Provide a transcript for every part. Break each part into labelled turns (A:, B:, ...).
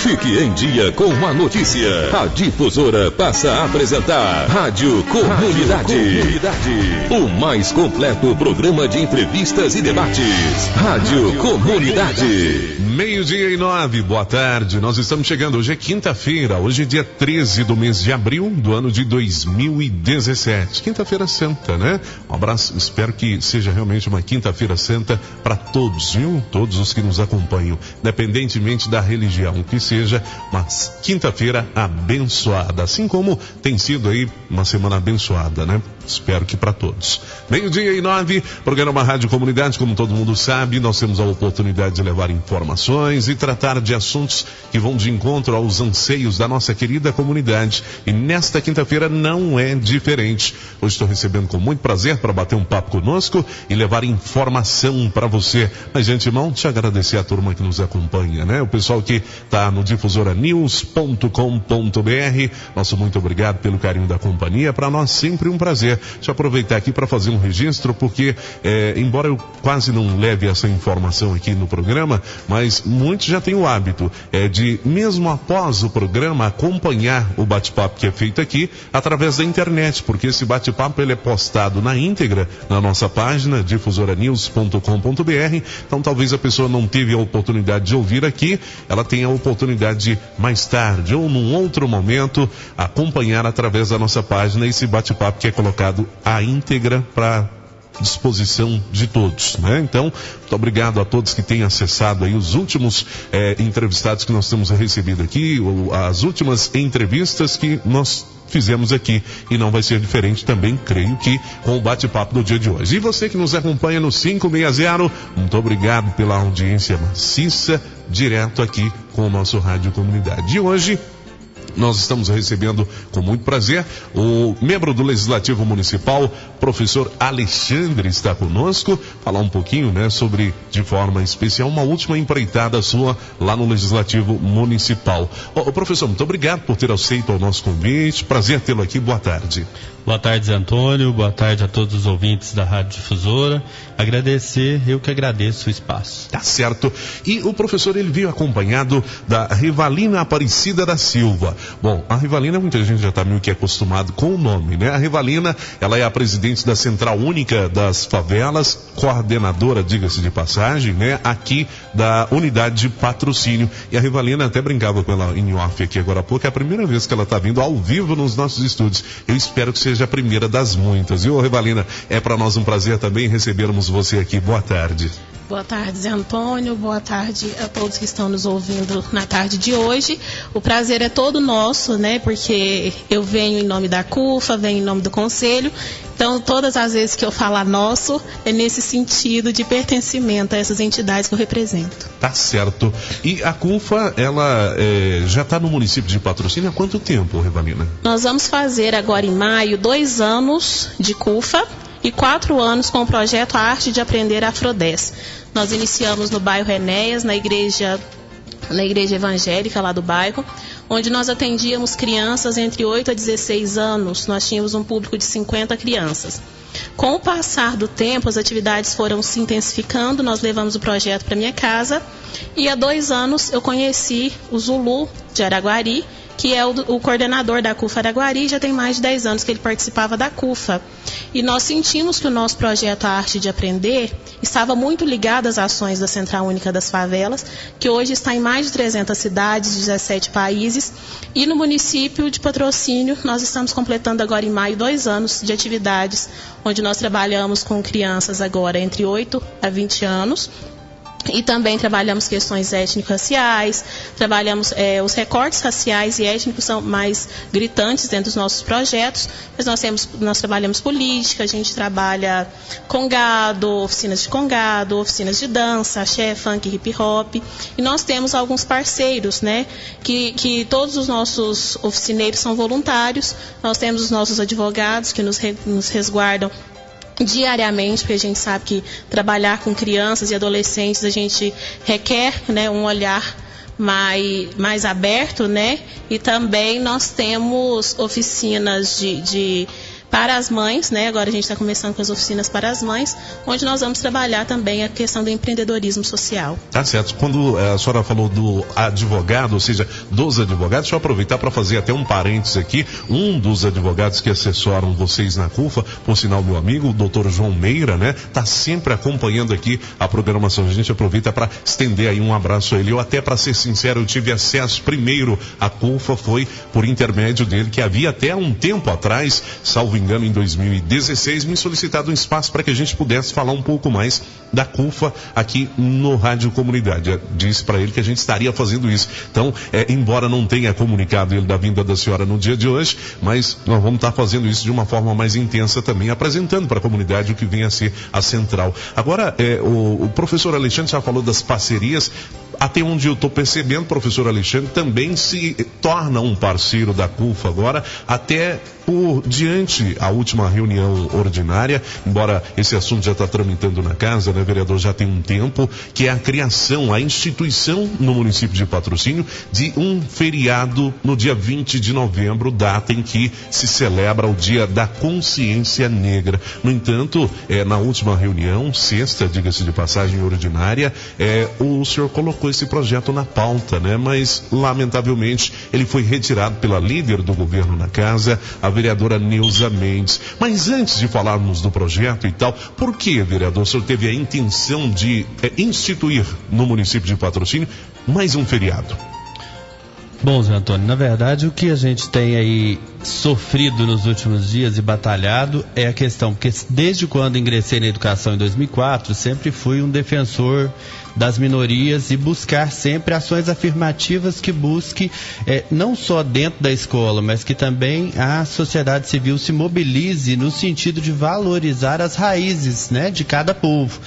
A: Fique em dia com a notícia. A Difusora passa a apresentar Rádio Comunidade. O mais completo programa de entrevistas e debates. Rádio Comunidade.
B: 12:09, boa tarde. Nós estamos chegando, hoje é quinta-feira, hoje é dia 13 do mês de abril do ano de 2017. Quinta-feira Santa, né? Um abraço, espero que seja realmente uma quinta-feira santa para todos, viu? Todos os que nos acompanham, independentemente da religião, que seja uma quinta-feira abençoada, assim como tem sido aí uma semana abençoada, né? Espero que para todos. 12:09, programa Rádio Comunidade, como todo mundo sabe, nós temos a oportunidade de levar informações e tratar de assuntos que vão de encontro aos anseios da nossa querida comunidade. E nesta quinta-feira não é diferente. Hoje estou recebendo com muito prazer para bater um papo conosco e levar informação para você. Mas de antemão, te agradecer a turma que nos acompanha, né? O pessoal que está no difusoranews.com.br, nosso muito obrigado pelo carinho da companhia. Para nós sempre um prazer. Deixa eu aproveitar aqui para fazer um registro, porque embora eu quase não leve essa informação aqui no programa, mas muitos já têm o hábito de, mesmo após o programa, acompanhar o bate-papo que é feito aqui através da internet, porque esse bate-papo ele é postado na íntegra na nossa página difusoranews.com.br. Então talvez a pessoa não teve a oportunidade de ouvir aqui, ela tenha a oportunidade de mais tarde ou num outro momento acompanhar através da nossa página esse bate-papo que é colocado à íntegra para disposição de todos, né? Então, muito obrigado a todos que têm acessado aí os últimos entrevistados que nós temos recebido aqui, as últimas entrevistas que nós fizemos aqui, e não vai ser diferente também, creio que, com o bate-papo do dia de hoje. E você que nos acompanha no 560, muito obrigado pela audiência maciça, direto aqui com o nosso Rádio Comunidade. E hoje nós estamos recebendo com muito prazer o membro do Legislativo Municipal, professor Alexandre, está conosco, falar um pouquinho, né, sobre, de forma especial, uma última empreitada sua lá no Legislativo Municipal. Professor, muito obrigado por ter aceito o nosso convite, prazer tê-lo aqui, boa tarde.
C: Boa tarde, Zé Antônio, boa tarde a todos os ouvintes da Rádio Difusora. Agradecer, eu que agradeço o espaço.
B: Tá certo. E o professor, ele veio acompanhado da Rivalina Aparecida da Silva. Bom, a Rivalina, muita gente já está meio que acostumado com o nome, né? A Rivalina, ela é a presidente da Central Única das Favelas, coordenadora, diga-se de passagem, né? Aqui da unidade de patrocínio. E a Rivalina até brincava com ela em off aqui agora há pouco, é a primeira vez que ela está vindo ao vivo nos nossos estúdios. Eu espero que seja a primeira das muitas, viu, Rivalina? É para nós um prazer também recebermos você aqui. Boa tarde.
D: Boa tarde, Zé Antônio. Boa tarde a todos que estão nos ouvindo na tarde de hoje. O prazer é todo nosso, né? Porque eu venho em nome da CUFA, venho em nome do Conselho. Então, todas as vezes que eu falar nosso, é nesse sentido de pertencimento a essas entidades que eu represento.
B: Tá certo. E a CUFA, ela já está no município de Patrocínio há quanto tempo, Rivalina?
D: Nós vamos fazer agora em maio 2 anos de CUFA e 4 anos com o projeto A Arte de Aprender Afrodez. Nós iniciamos no bairro Enéas, na igreja evangélica lá do bairro, onde nós atendíamos crianças entre 8 a 16 anos. Nós tínhamos um público de 50 crianças. Com o passar do tempo, as atividades foram se intensificando, nós levamos o projeto para minha casa e há 2 anos eu conheci o Zulu de Araguari, que é o coordenador da CUFA Araguari, já tem mais de 10 anos que ele participava da CUFA. E nós sentimos que o nosso projeto A Arte de Aprender estava muito ligado às ações da Central Única das Favelas, que hoje está em mais de 300 cidades, 17 países, e no município de Patrocínio nós estamos completando agora em maio 2 anos de atividades, onde nós trabalhamos com crianças agora entre 8 a 20 anos, e também trabalhamos questões étnico-raciais, trabalhamos os recortes raciais e étnicos são mais gritantes dentro dos nossos projetos, mas nós trabalhamos política, a gente trabalha congado, oficinas de congado, oficinas de dança, axé, funk, hip hop, e nós temos alguns parceiros, né, que todos os nossos oficineiros são voluntários, nós temos os nossos advogados que nos resguardam diariamente, porque a gente sabe que trabalhar com crianças e adolescentes a gente requer, né, um olhar mais aberto, né? E também nós temos oficinas para as mães, né? Agora a gente está começando com as oficinas para as mães, onde nós vamos trabalhar também a questão do empreendedorismo social.
B: Tá certo. Quando a senhora falou do advogado, ou seja, dos advogados, deixa eu aproveitar para fazer até um parênteses aqui. Um dos advogados que assessoram vocês na CUFA, por sinal, meu amigo, o doutor João Meira, né? Tá sempre acompanhando aqui a programação. A gente aproveita para estender aí um abraço a ele. Eu até, para ser sincero, eu tive acesso primeiro à CUFA, foi por intermédio dele, que havia até um tempo atrás, salvo engano, em 2016, me solicitado um espaço para que a gente pudesse falar um pouco mais da CUFA aqui no Rádio Comunidade. Eu disse para ele que a gente estaria fazendo isso. Então, embora não tenha comunicado ele da vinda da senhora no dia de hoje, mas nós vamos estar fazendo isso de uma forma mais intensa também, apresentando para a comunidade o que vem a ser a central. Agora, o professor Alexandre já falou das parcerias. Até onde eu estou percebendo, professor Alexandre também se torna um parceiro da CUFA agora, até por diante a última reunião ordinária, embora esse assunto já está tramitando na casa, né, vereador, já tem um tempo, que é a criação, a instituição no município de Patrocínio de um feriado no dia 20 de novembro, data em que se celebra o Dia da Consciência Negra. No entanto, na última reunião, sexta, diga-se de passagem, ordinária, o senhor colocou esse projeto na pauta, né? Mas, lamentavelmente, ele foi retirado pela líder do governo na casa, a vereadora Neuza Mendes. Mas antes de falarmos do projeto e tal, por que, vereador, o senhor teve a intenção de instituir no município de Patrocínio mais um feriado?
C: Bom, Zé Antônio, na verdade o que a gente tem aí sofrido nos últimos dias e batalhado é a questão, porque desde quando ingressei na educação em 2004, sempre fui um defensor das minorias e buscar sempre ações afirmativas que busque não só dentro da escola, mas que também a sociedade civil se mobilize no sentido de valorizar as raízes, né, de cada povo.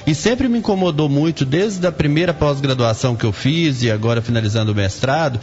C: E sempre me incomodou muito, desde a primeira pós-graduação que eu fiz e agora finalizando o mestrado,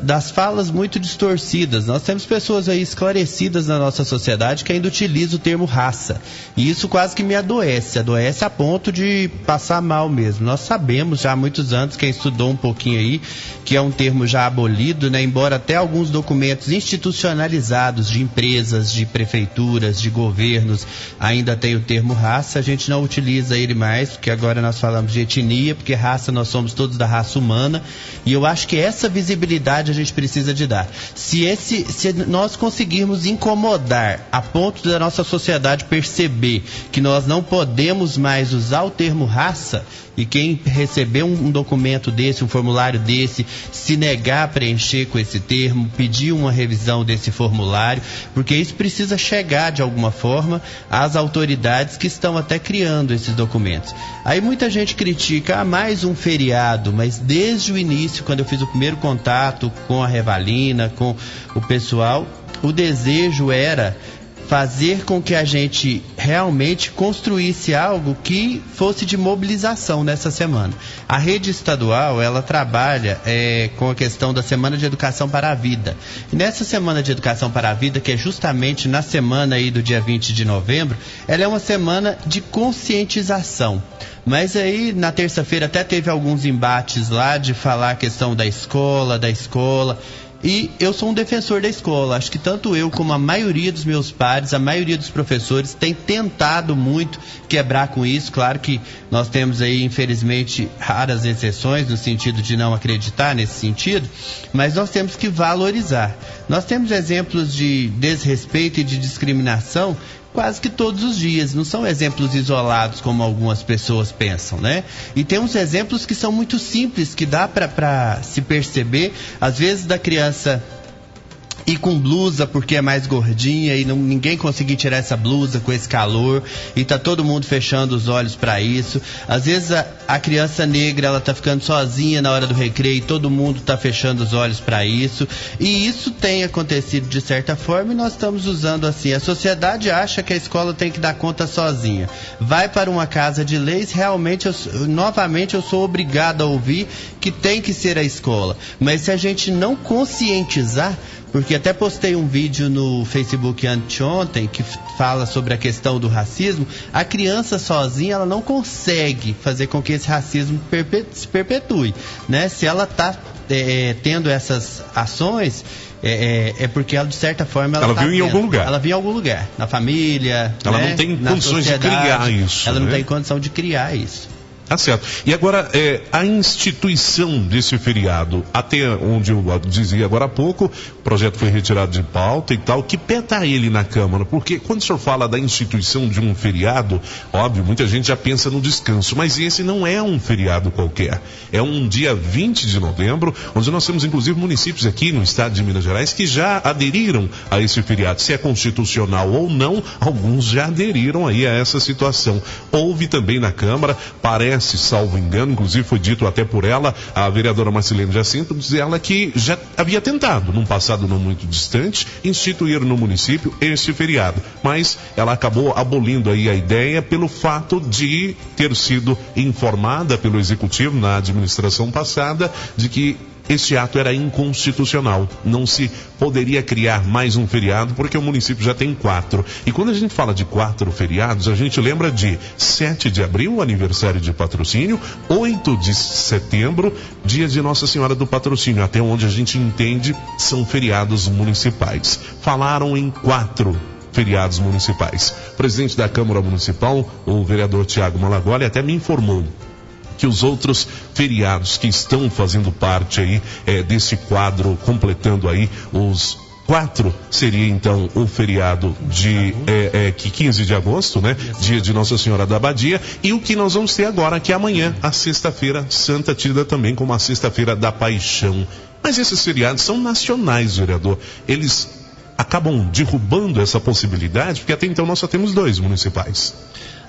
C: das falas muito distorcidas. Nós temos pessoas aí esclarecidas na nossa sociedade que ainda utilizam o termo raça. E isso quase que me adoece a ponto de passar mal mesmo. Nós sabemos já há muitos anos, quem estudou um pouquinho aí, que é um termo já abolido, né? Embora até alguns documentos institucionalizados de empresas, de prefeituras, de governos, ainda tem o termo raça, a gente não utiliza ele mais, porque agora nós falamos de etnia, porque raça nós somos todos da raça humana, e eu acho que essa visibilidade a gente precisa de dar. Se nós conseguirmos incomodar a ponto da nossa sociedade perceber que nós não podemos mais usar o termo raça, e quem receber um documento desse, um formulário desse, se negar a preencher com esse termo, pedir uma revisão desse formulário, porque isso precisa chegar de alguma forma às autoridades que estão até criando esses documentos. Aí muita gente critica, mais um feriado, mas desde o início, quando eu fiz o primeiro contato com a Revalina, com o pessoal, o desejo era fazer com que a gente realmente construísse algo que fosse de mobilização nessa semana. A rede estadual, ela trabalha com a questão da Semana de Educação para a Vida. E nessa Semana de Educação para a Vida, que é justamente na semana aí do dia 20 de novembro, ela é uma semana de conscientização. Mas aí, na terça-feira, até teve alguns embates lá de falar a questão da escola. E eu sou um defensor da escola. Acho que tanto eu como a maioria dos meus pares, a maioria dos professores tem tentado muito quebrar com isso. Claro que nós temos aí, infelizmente, raras exceções no sentido de não acreditar nesse sentido, mas nós temos que valorizar. Nós temos exemplos de desrespeito e de discriminação quase que todos os dias, não são exemplos isolados como algumas pessoas pensam, né? E tem uns exemplos que são muito simples, que dá para se perceber, às vezes da criança ir com blusa porque é mais gordinha e ninguém conseguir tirar essa blusa com esse calor e tá todo mundo fechando os olhos para isso. Às vezes a criança negra, ela tá ficando sozinha na hora do recreio e todo mundo tá fechando os olhos para isso. E isso tem acontecido de certa forma e nós estamos usando assim. A sociedade acha que a escola tem que dar conta sozinha. Vai para uma casa de leis, realmente novamente eu sou obrigado a ouvir que tem que ser a escola. Mas se a gente não conscientizar, porque até postei um vídeo no Facebook anteontem que fala sobre a questão do racismo, a criança sozinha ela não consegue fazer com que esse racismo se perpetue, né? Se ela está tendo essas ações, é porque ela, de certa forma, ela
B: viu em algum lugar.
C: Ela viu em algum lugar, na família.
B: Ela não tem condições de criar isso.
C: Ela não tem condição de criar isso.
B: Tá certo. E agora, a instituição desse feriado, até onde eu dizia agora há pouco, o projeto foi retirado de pauta e tal, que pé tá ele na Câmara? Porque quando o senhor fala da instituição de um feriado, óbvio, muita gente já pensa no descanso, mas esse não é um feriado qualquer. É um dia 20 de novembro, onde nós temos inclusive municípios aqui no estado de Minas Gerais que já aderiram a esse feriado. Se é constitucional ou não, alguns já aderiram aí a essa situação. Houve também na Câmara, parece, salvo engano, inclusive foi dito até por ela, a vereadora Marcelene Jacinto, diz ela que já havia tentado, num passado não muito distante, instituir no município este feriado, mas ela acabou abolindo aí a ideia pelo fato de ter sido informada pelo executivo na administração passada de que este ato era inconstitucional, não se poderia criar mais um feriado porque o município já tem 4. E quando a gente fala de 4 feriados, a gente lembra de 7 de abril, aniversário de patrocínio, 8 de setembro, dia de Nossa Senhora do Patrocínio, até onde a gente entende são feriados municipais. Falaram em 4 feriados municipais. O presidente da Câmara Municipal, o vereador Tiago Malagoli, até me informou que os outros feriados que estão fazendo parte aí desse quadro, completando aí os 4, seria então o feriado de 15 de agosto, né? Dia de Nossa Senhora da Abadia, e o que nós vamos ter agora, que é amanhã, a Sexta-feira Santa, tida também como a Sexta-feira da Paixão. Mas esses feriados são nacionais, vereador. Eles acabam derrubando essa possibilidade, porque até então nós só temos 2 municipais.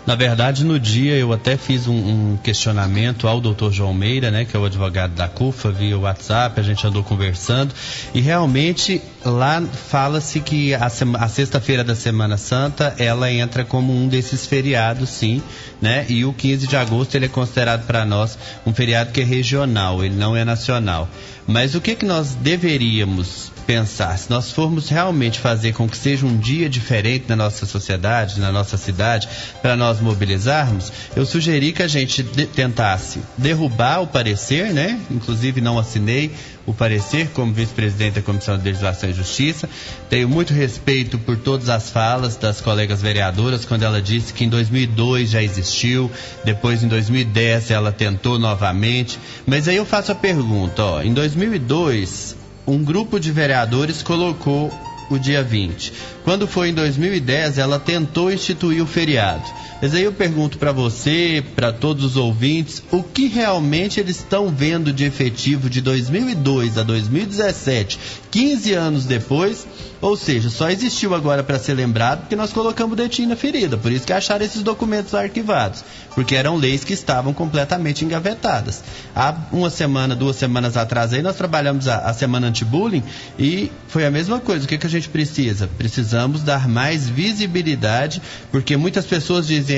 C: Na verdade, no dia eu até fiz um questionamento ao Dr. João Meira, né, que é o advogado da CUFA, via WhatsApp, a gente andou conversando, e realmente lá fala-se que a sexta-feira da Semana Santa, ela entra como um desses feriados, sim, né, e o 15 de agosto ele é considerado para nós um feriado que é regional, ele não é nacional. Mas o que nós deveríamos pensar? Se nós formos realmente fazer com que seja um dia diferente na nossa sociedade, na nossa cidade, para nós mobilizarmos, eu sugeri que a gente tentasse derrubar o parecer, né? Inclusive não assinei o parecer como vice-presidente da Comissão de Legislação e Justiça. Tenho muito respeito por todas as falas das colegas vereadoras, quando ela disse que em 2002 já existiu, depois em 2010 ela tentou novamente. Mas aí eu faço a pergunta, em 2002, um grupo de vereadores colocou o dia 20. Quando foi em 2010, ela tentou instituir o feriado. Mas aí eu pergunto para você, para todos os ouvintes, o que realmente eles estão vendo de efetivo de 2002 a 2017, 15 anos depois? Ou seja, só existiu agora para ser lembrado porque nós colocamos o dedinho na ferida, por isso que acharam esses documentos arquivados, porque eram leis que estavam completamente engavetadas. Há uma semana, 2 semanas atrás aí, nós trabalhamos a semana anti-bullying e foi a mesma coisa. O que a gente precisa? Precisamos dar mais visibilidade, porque muitas pessoas dizem,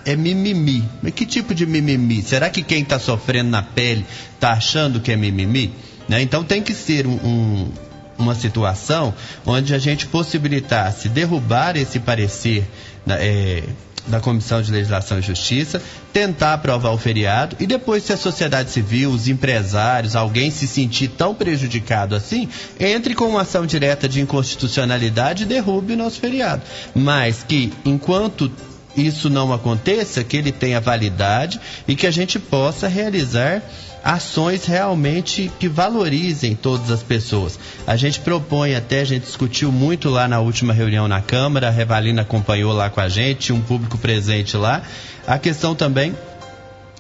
C: é mimimi. Mas que tipo de mimimi? Será que quem está sofrendo na pele está achando que é mimimi? Né? Então tem que ser uma situação onde a gente possibilitasse derrubar esse parecer da Comissão de Legislação e Justiça, tentar aprovar o feriado e depois, se a sociedade civil, os empresários, alguém se sentir tão prejudicado assim, entre com uma ação direta de inconstitucionalidade e derrube o nosso feriado. Mas que, enquanto isso não aconteça, que ele tenha validade e que a gente possa realizar ações realmente que valorizem todas as pessoas. A gente propõe até, a gente discutiu muito lá na última reunião na Câmara, a Revalina acompanhou lá com a gente, um público presente lá, a questão também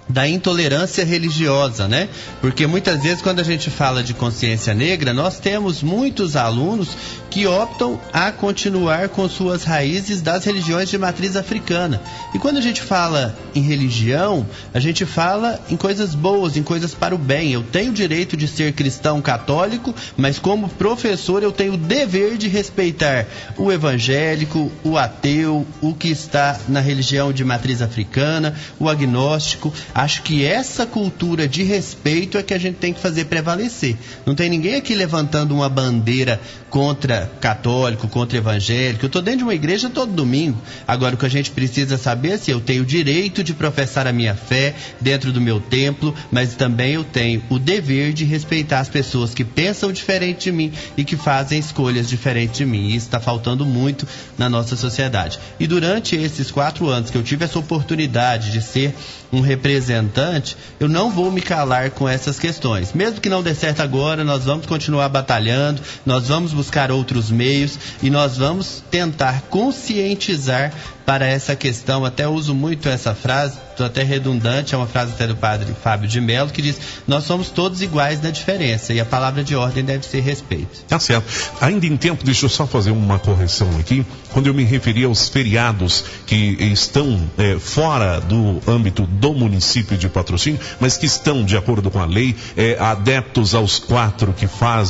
C: da intolerância religiosa, né? Porque muitas vezes quando a gente fala de consciência negra, nós temos muitos alunos que optam a continuar com suas raízes das religiões de matriz africana. E quando a gente fala em religião, a gente fala em coisas boas, em coisas para o bem. Eu tenho o direito de ser cristão católico, mas como professor eu tenho o dever de respeitar o evangélico, o ateu, o que está na religião de matriz africana, o agnóstico. Acho que essa cultura de respeito é que a gente tem que fazer prevalecer. Não tem ninguém aqui levantando uma bandeira contra católico, contra evangélico. Eu estou dentro de uma igreja todo domingo. Agora, o que a gente precisa saber é se eu tenho o direito de professar a minha fé dentro do meu templo, mas também eu tenho o dever de respeitar as pessoas que pensam diferente de mim e que fazem escolhas diferentes de mim. Isso está faltando muito na nossa sociedade. E durante esses 4 anos que eu tive essa oportunidade de ser um representante, eu não vou me calar com essas questões. Mesmo que não dê certo agora, nós vamos continuar batalhando, nós vamos buscar outros meios e nós vamos tentar conscientizar para essa questão. Até uso muito essa frase, estou até redundante, é uma frase até do padre Fábio de Mello, que diz: nós somos todos iguais na diferença, e a palavra de ordem deve ser respeito.
B: Tá certo. Ainda em tempo, deixa eu só fazer uma correção aqui. Quando eu me referi aos feriados que estão fora do âmbito do município de Patrocínio, mas que estão, de acordo com a lei, adeptos aos 4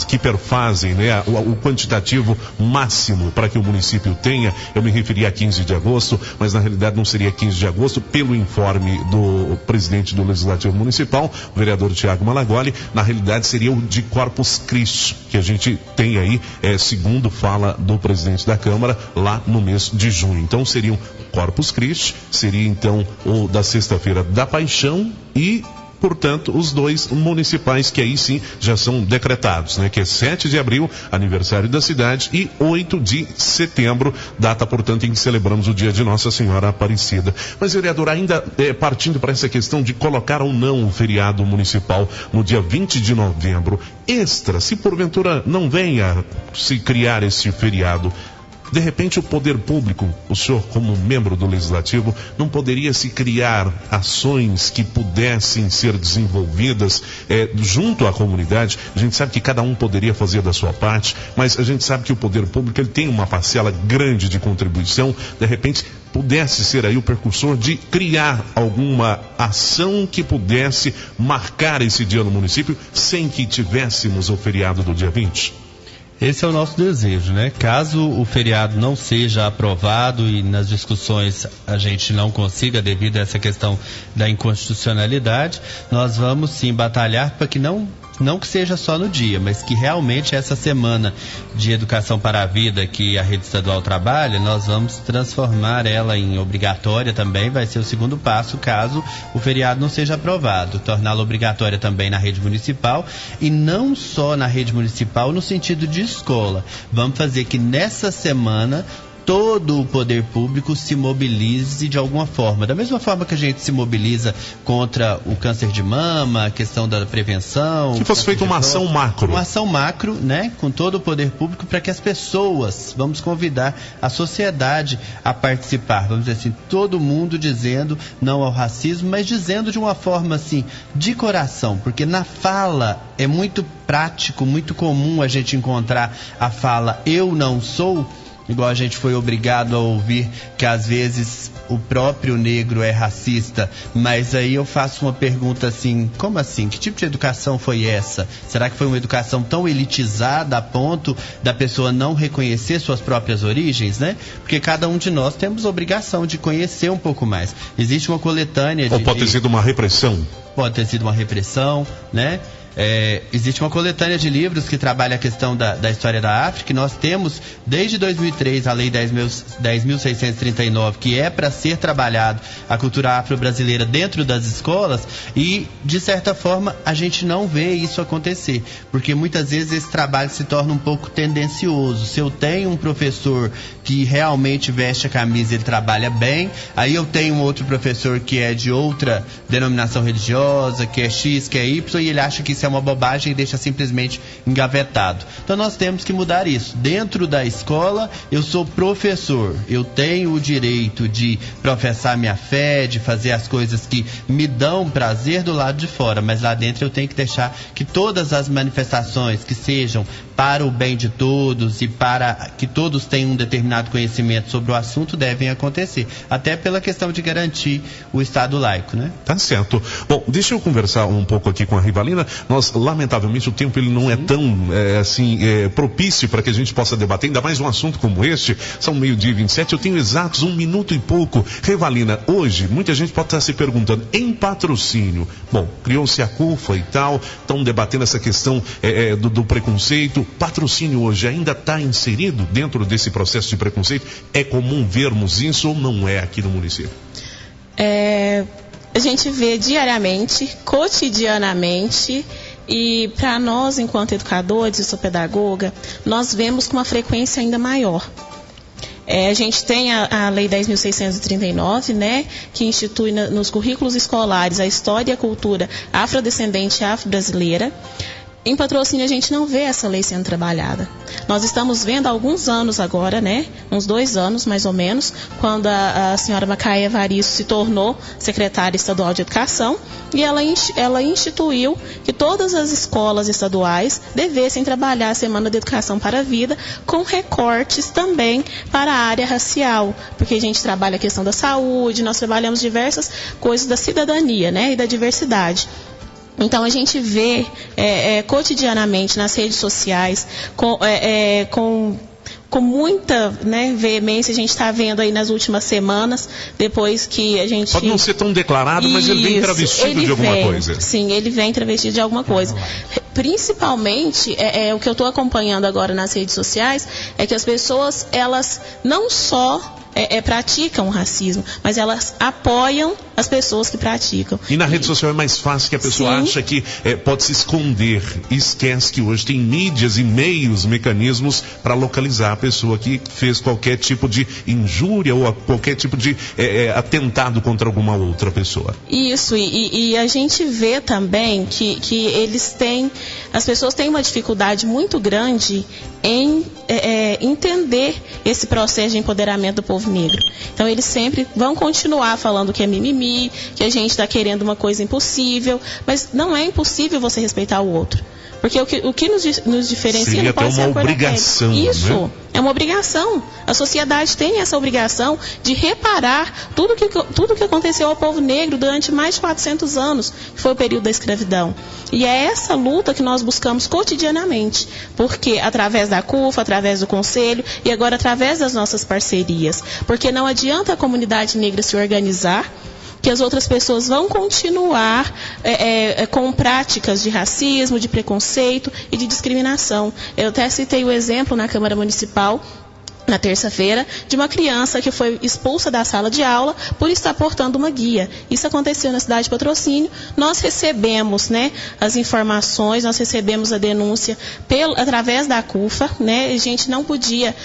B: que perfazem, né, o quantitativo máximo para que o município tenha, eu me referi a 15 de agosto, mas na realidade não seria 15 de agosto, pelo informe do presidente do Legislativo Municipal, o vereador Tiago Malagoli, na realidade seria o de Corpus Christi, que a gente tem aí, segundo fala do presidente da Câmara, lá no mês de junho. Então seriam Corpus Christi, seria então o da Sexta-feira da Paixão e, portanto, os 2 municipais que aí sim já são decretados, né? Que é 7 de abril, aniversário da cidade, e 8 de setembro, data, portanto, em que celebramos o dia de Nossa Senhora Aparecida. Mas, vereador, ainda partindo para essa questão de colocar ou não o feriado municipal no dia 20 de novembro, extra, se porventura não venha se criar esse feriado, de repente o poder público, o senhor como membro do Legislativo, não poderia se criar ações que pudessem ser desenvolvidas junto à comunidade? A gente sabe que cada um poderia fazer da sua parte, mas a gente sabe que o poder público ele tem uma parcela grande de contribuição. De repente pudesse ser aí o precursor de criar alguma ação que pudesse marcar esse dia no município sem que tivéssemos o feriado do dia 20?
C: Esse é o nosso desejo, né? Caso o feriado não seja aprovado e nas discussões a gente não consiga, devido a essa questão da inconstitucionalidade, nós vamos sim batalhar para que não que seja só no dia, mas que realmente essa semana de Educação para a Vida que a rede estadual trabalha, nós vamos transformar ela em obrigatória também, vai ser o segundo passo caso o feriado não seja aprovado, torná-la obrigatória também na rede municipal, e não só na rede municipal no sentido de escola. Vamos fazer que nessa semana todo o poder público se mobilize de alguma forma. Da mesma forma que a gente se mobiliza contra o câncer de mama, a questão da prevenção.
B: Que fosse feita uma ação macro.
C: Uma ação macro, né? Com todo o poder público, para que as pessoas, vamos convidar a sociedade a participar. Vamos dizer assim, todo mundo dizendo não ao racismo, mas dizendo de uma forma assim, de coração. Porque na fala é muito prático, muito comum a gente encontrar a fala eu não sou, igual a gente foi obrigado a ouvir que às vezes o próprio negro é racista, mas aí eu faço uma pergunta assim, como assim? Que tipo de educação foi essa? Será que foi uma educação tão elitizada a ponto da pessoa não reconhecer suas próprias origens, né? Porque cada um de nós temos obrigação de conhecer um pouco mais. Existe uma coletânea de...
B: Ou pode ter sido uma repressão.
C: Pode ter sido uma repressão, né? Existe uma coletânea de livros que trabalha a questão da história da África, e nós temos desde 2003 a Lei 10.639, que é para ser trabalhado a cultura afro-brasileira dentro das escolas, e de certa forma a gente não vê isso acontecer, porque muitas vezes esse trabalho se torna um pouco tendencioso. Se eu tenho um professor que realmente veste a camisa e ele trabalha bem, aí eu tenho um outro professor que é de outra denominação religiosa, que é X, que é Y, e ele acha que isso é uma bobagem e deixa simplesmente engavetado. Então nós temos que mudar isso. Dentro da escola, eu sou professor, eu tenho o direito de professar minha fé, de fazer as coisas que me dão prazer do lado de fora, mas lá dentro eu tenho que deixar que todas as manifestações que sejam para o bem de todos e para que todos tenham um determinado conhecimento sobre o assunto devem acontecer, até pela questão de garantir o Estado laico, né?
B: Tá certo. Bom, deixa eu conversar um pouco aqui com a Rivalina. lamentavelmente, o tempo ele não é tão propício para que a gente possa debater, ainda mais um assunto como este. São 12:27, eu tenho exatos 1 minuto e pouco. Rivalina, hoje, muita gente pode estar se perguntando, em patrocínio, bom, criou-se a CUFA e tal, estão debatendo essa questão do preconceito. Patrocínio hoje ainda está inserido dentro desse processo de preconceito? É comum vermos isso ou não é aqui no município?
D: A gente vê diariamente, cotidianamente, e para nós, enquanto educadores, eu sou pedagoga, nós vemos com uma frequência ainda maior. A gente tem a Lei 10.639, né, que institui nos currículos escolares a história e a cultura afrodescendente e afro-brasileira. Em patrocínio a gente não vê essa lei sendo trabalhada. Nós estamos vendo há alguns anos agora, né, uns 2 anos mais ou menos, quando a senhora Macaé Evaristo se tornou secretária estadual de educação, e ela instituiu que todas as escolas estaduais devessem trabalhar a Semana de Educação para a Vida, com recortes também para a área racial, porque a gente trabalha a questão da saúde, nós trabalhamos diversas coisas da cidadania, né, e da diversidade. Então a gente vê cotidianamente nas redes sociais, com muita, né, veemência, a gente está vendo aí nas últimas semanas, depois que a gente...
B: Pode não ser tão declarado, mas ele vem travestido de alguma coisa.
D: Sim, ele vem travestido de alguma coisa. Principalmente, o que eu estou acompanhando agora nas redes sociais, é que as pessoas, elas não só... praticam o racismo, mas elas apoiam as pessoas que praticam.
B: E na rede social é mais fácil, que a pessoa acha que pode se esconder, e esquece que hoje tem mídias e meios, mecanismos para localizar a pessoa que fez qualquer tipo de injúria ou qualquer tipo de atentado contra alguma outra pessoa.
D: Isso, e a gente vê também que as pessoas têm uma dificuldade muito grande em entender esse processo de empoderamento do povo negro. Então eles sempre vão continuar falando que é mimimi, que a gente está querendo uma coisa impossível, mas não é impossível você respeitar o outro. Porque o que nos diferencia
B: seria
D: não pode ser a cor da pele.
B: Obrigação,
D: isso,
B: né?
D: É uma obrigação. A sociedade tem essa obrigação de reparar tudo que aconteceu ao povo negro durante mais de 400 anos, que foi o período da escravidão. E é essa luta que nós buscamos cotidianamente, porque através da CUFA, através do Conselho e agora através das nossas parcerias. Porque não adianta a comunidade negra se organizar, que as outras pessoas vão continuar com práticas de racismo, de preconceito e de discriminação. Eu até citei o exemplo na Câmara Municipal, na terça-feira, de uma criança que foi expulsa da sala de aula por estar portando uma guia. Isso aconteceu na cidade de Patrocínio. Nós recebemos, né, as informações, nós recebemos a denúncia através da CUFA, né? A gente não podia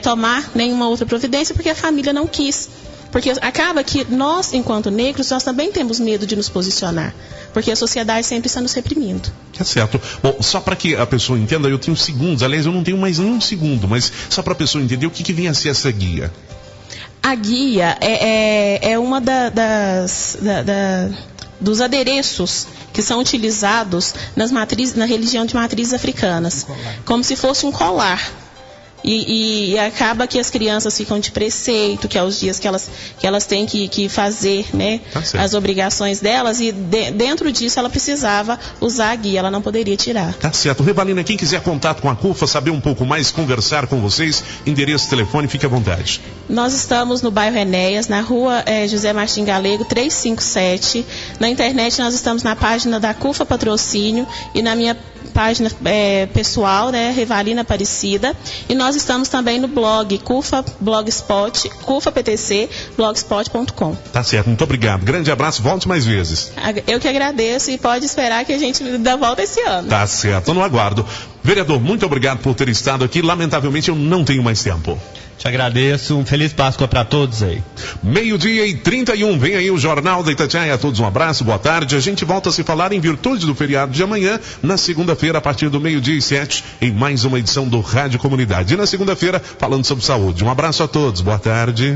D: tomar nenhuma outra providência porque a família não quis. Porque acaba que nós, enquanto negros, nós também temos medo de nos posicionar. Porque a sociedade sempre está nos reprimindo.
B: É certo. Bom, só para que a pessoa entenda, eu tenho segundos, aliás, eu não tenho mais nenhum segundo, mas só para a pessoa entender o que vem a ser essa guia.
D: A guia é uma dos adereços que são utilizados na religião de matrizes africanas. Como se fosse um colar. E acaba que as crianças ficam de preceito, que é os dias que elas têm que fazer, né, as obrigações delas, e dentro disso ela precisava usar a guia, ela não poderia tirar.
B: Tá certo. Rivalina, quem quiser contato com a CUFA, saber um pouco mais, conversar com vocês, endereço, telefone, fique à vontade.
D: Nós estamos no bairro Enéas, na rua José Martim Galego, 357. Na internet nós estamos na página da CUFA Patrocínio e na minha página pessoal, né, Rivalina Aparecida. E nós estamos também no blog CUFA Blogspot, CUFAPTC, blogspot.com.
B: Tá certo, muito obrigado. Grande abraço, volte mais vezes.
D: Eu que agradeço e pode esperar que a gente dê volta esse ano.
B: Tá certo, no aguardo. Vereador, muito obrigado por ter estado aqui. Lamentavelmente eu não tenho mais tempo.
C: Te agradeço, um feliz Páscoa para todos aí.
B: 12:31, vem aí o Jornal da Itatiaia. A todos um abraço, boa tarde. A gente volta a se falar em virtude do feriado de amanhã, na segunda-feira, a partir do 12:07, em mais uma edição do Rádio Comunidade. E na segunda-feira, falando sobre saúde. Um abraço a todos, boa tarde.